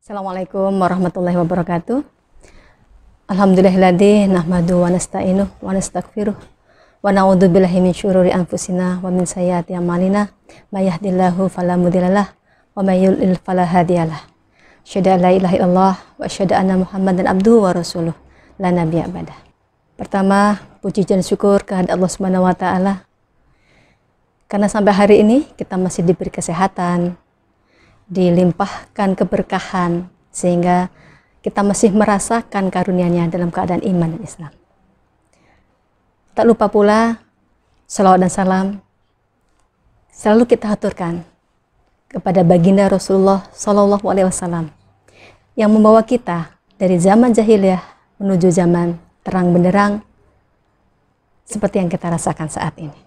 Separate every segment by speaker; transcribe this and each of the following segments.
Speaker 1: Assalamualaikum warahmatullahi wabarakatuh. Alhamdulillahilladzi nahmadu wa nasta'inuh wa nastaghfiruh wa na'udzubillahi min syururi anfusina wa min sayyiati a'malina may yahdihillahu fala mudhillalah wa may yudlil fala hadiyalah. Asyhadu an la ilaha illallah wa asyhadu anna Muhammadan abduhu wa rasuluh la nabiyya ba'dah. Pertama, puji dan syukur kehadirat Allah Subhanahu wa taala karena sampai hari ini kita masih diberi kesehatan, dilimpahkan keberkahan, sehingga kita masih merasakan karunia-Nya dalam keadaan iman dan Islam. Tak lupa pula salawat dan salam selalu kita haturkan kepada baginda Rasulullah Shallallahu Alaihi Wasallam yang membawa kita dari zaman jahiliyah menuju zaman terang benderang seperti yang kita rasakan saat ini.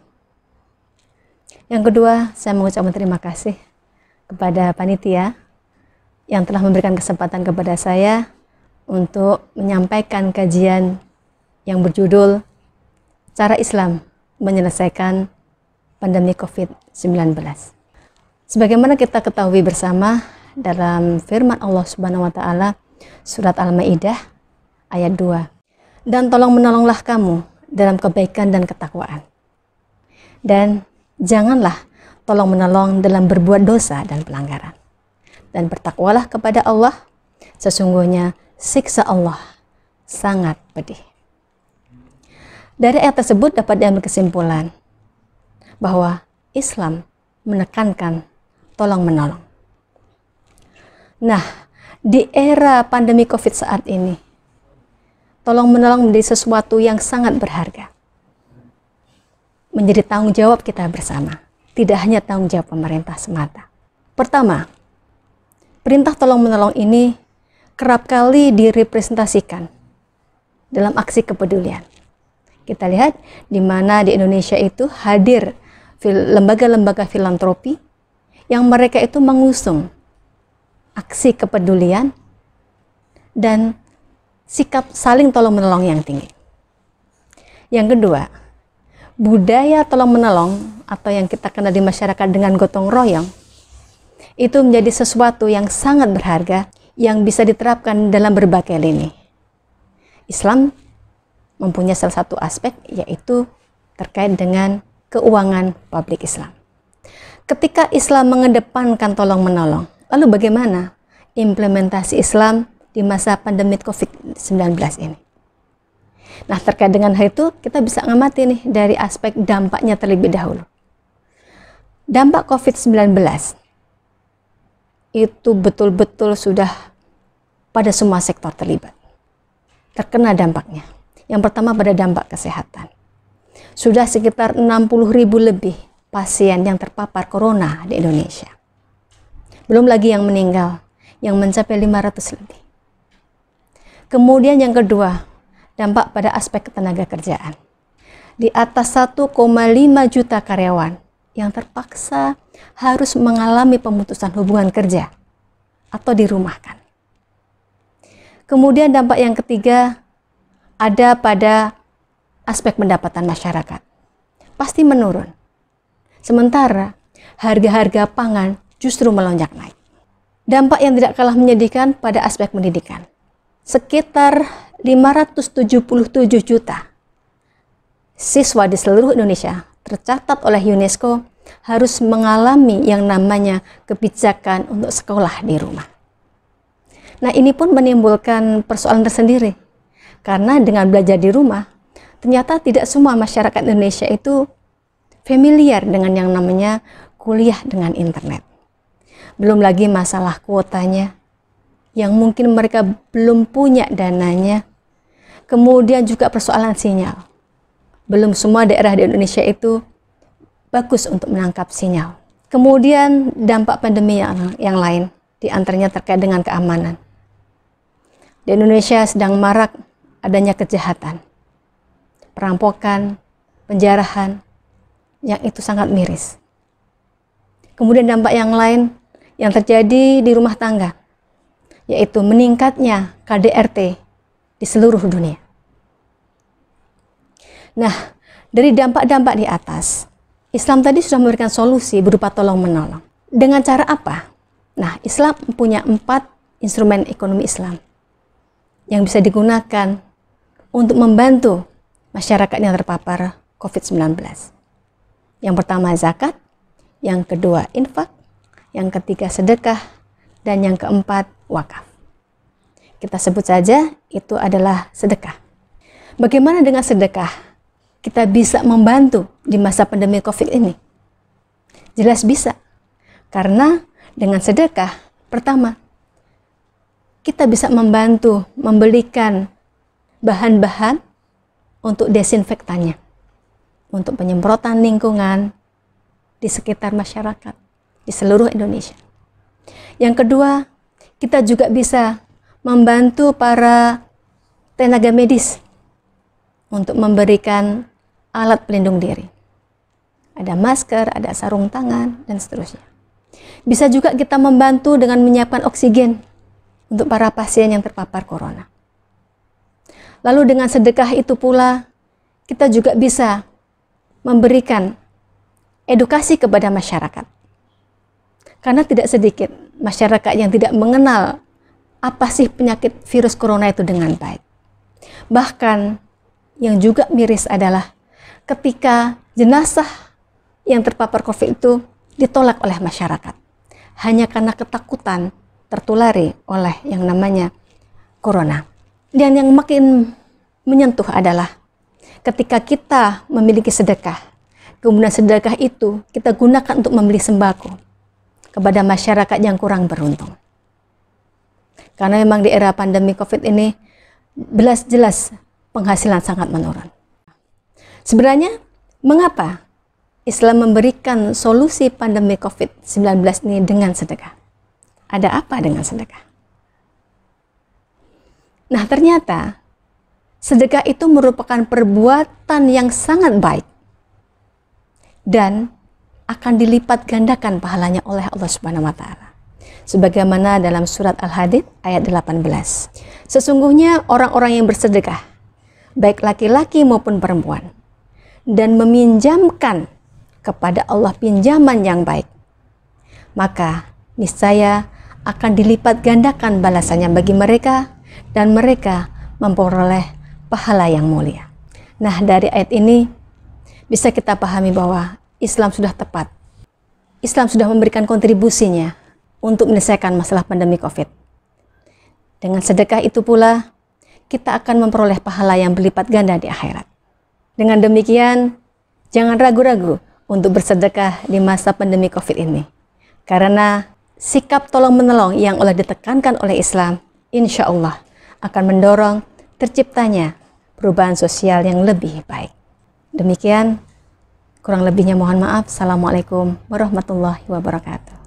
Speaker 1: Yang kedua, saya mengucapkan terima kasih kepada panitia yang telah memberikan kesempatan kepada saya untuk menyampaikan kajian yang berjudul Cara Islam Menyelesaikan Pandemi COVID-19. Sebagaimana kita ketahui bersama dalam firman Allah Subhanahu wa taala surat Al-Maidah ayat 2. Dan tolong menolonglah kamu dalam kebaikan dan ketakwaan. Dan janganlah tolong menolong dalam berbuat dosa dan pelanggaran. Dan bertakwalah kepada Allah, sesungguhnya siksa Allah sangat pedih. Dari ayat tersebut dapat diambil kesimpulan bahwa Islam menekankan tolong menolong. Nah, di era pandemi COVID saat ini, tolong menolong menjadi sesuatu yang sangat berharga. Menjadi tanggung jawab kita bersama. Tidak hanya tanggung jawab pemerintah semata. Pertama, perintah tolong-menolong ini kerap kali direpresentasikan dalam aksi kepedulian. Kita lihat di mana di Indonesia itu hadir lembaga-lembaga filantropi yang mereka itu mengusung aksi kepedulian dan sikap saling tolong-menolong yang tinggi. Yang kedua, budaya tolong-menolong atau yang kita kenal di masyarakat dengan gotong royong itu menjadi sesuatu yang sangat berharga yang bisa diterapkan dalam berbagai lini. Islam mempunyai salah satu aspek yaitu terkait dengan keuangan publik Islam. Ketika Islam mengedepankan tolong-menolong, lalu bagaimana implementasi Islam di masa pandemi COVID-19 ini? Nah, terkait dengan hal itu kita bisa ngamati nih dari aspek dampaknya terlebih dahulu. Dampak COVID-19 itu betul-betul sudah pada semua sektor terlibat. Terkena dampaknya. Yang pertama pada dampak kesehatan. Sudah sekitar 60.000 lebih pasien yang terpapar corona di Indonesia. Belum lagi yang meninggal, yang mencapai 500 lebih. Kemudian yang kedua, dampak pada aspek ketenaga kerjaan. Di atas 1,5 juta karyawan yang terpaksa harus mengalami pemutusan hubungan kerja atau dirumahkan. Kemudian dampak yang ketiga ada pada aspek pendapatan masyarakat. Pasti menurun. Sementara harga-harga pangan justru melonjak naik. Dampak yang tidak kalah menyedihkan pada aspek pendidikan. Sekitar 577 juta siswa di seluruh Indonesia tercatat oleh UNESCO harus mengalami yang namanya kebijakan untuk sekolah di rumah. Nah, ini pun menimbulkan persoalan tersendiri. Karena dengan belajar di rumah, ternyata tidak semua masyarakat Indonesia itu familiar dengan yang namanya kuliah dengan internet. Belum lagi masalah kuotanya, yang mungkin mereka belum punya dananya. Kemudian juga persoalan sinyal. Belum semua daerah di Indonesia itu bagus untuk menangkap sinyal. Kemudian dampak pandemi yang lain, di antaranya terkait dengan keamanan. Di Indonesia sedang marak adanya kejahatan, perampokan, penjarahan, yang itu sangat miris. Kemudian dampak yang lain yang terjadi di rumah tangga, yaitu meningkatnya KDRT di seluruh dunia. Nah, dari dampak-dampak di atas, Islam tadi sudah memberikan solusi berupa tolong-menolong. Dengan cara apa? Nah, Islam punya 4 instrumen ekonomi Islam yang bisa digunakan untuk membantu masyarakat yang terpapar COVID-19. Yang pertama zakat, yang kedua infak, yang ketiga sedekah, dan yang keempat wakaf. Kita sebut saja itu adalah sedekah. Bagaimana dengan sedekah? Kita bisa membantu di masa pandemi COVID ini. Jelas bisa. Karena dengan sedekah, pertama, kita bisa membantu membelikan bahan-bahan untuk desinfektannya, untuk penyemprotan lingkungan di sekitar masyarakat, di seluruh Indonesia. Yang kedua, kita juga bisa membantu para tenaga medis untuk memberikan alat pelindung diri. Ada masker, ada sarung tangan, dan seterusnya. Bisa juga kita membantu dengan menyiapkan oksigen untuk para pasien yang terpapar corona. Lalu dengan sedekah itu pula, kita juga bisa memberikan edukasi kepada masyarakat. Karena tidak sedikit masyarakat yang tidak mengenal apa sih penyakit virus corona itu dengan baik. Bahkan yang juga miris adalah ketika jenazah yang terpapar COVID itu ditolak oleh masyarakat. Hanya karena ketakutan tertulari oleh yang namanya corona. Dan yang makin menyentuh adalah ketika kita memiliki sedekah, kemudian sedekah itu kita gunakan untuk membeli sembako kepada masyarakat yang kurang beruntung. Karena memang di era pandemi COVID ini jelas penghasilan sangat menurun. Sebenarnya mengapa Islam memberikan solusi pandemi COVID-19 ini dengan sedekah? Ada apa dengan sedekah? Nah, ternyata sedekah itu merupakan perbuatan yang sangat baik dan akan dilipat gandakan pahalanya oleh Allah Subhanahu wa taala. Sebagaimana dalam surat Al-Hadid ayat 18. Sesungguhnya orang-orang yang bersedekah, baik laki-laki maupun perempuan, dan meminjamkan kepada Allah pinjaman yang baik, maka niscaya akan dilipat gandakan balasannya bagi mereka dan mereka memperoleh pahala yang mulia. Nah, dari ayat ini bisa kita pahami bahwa Islam sudah tepat. Islam sudah memberikan kontribusinya untuk menyelesaikan masalah pandemi COVID. Dengan sedekah itu pula kita akan memperoleh pahala yang berlipat ganda di akhirat. Dengan demikian, jangan ragu-ragu untuk bersedekah di masa pandemi COVID ini. Karena sikap tolong-menolong yang ditekankan oleh Islam, insya Allah akan mendorong terciptanya perubahan sosial yang lebih baik. Demikian, kurang lebihnya mohon maaf. Assalamualaikum warahmatullahi wabarakatuh.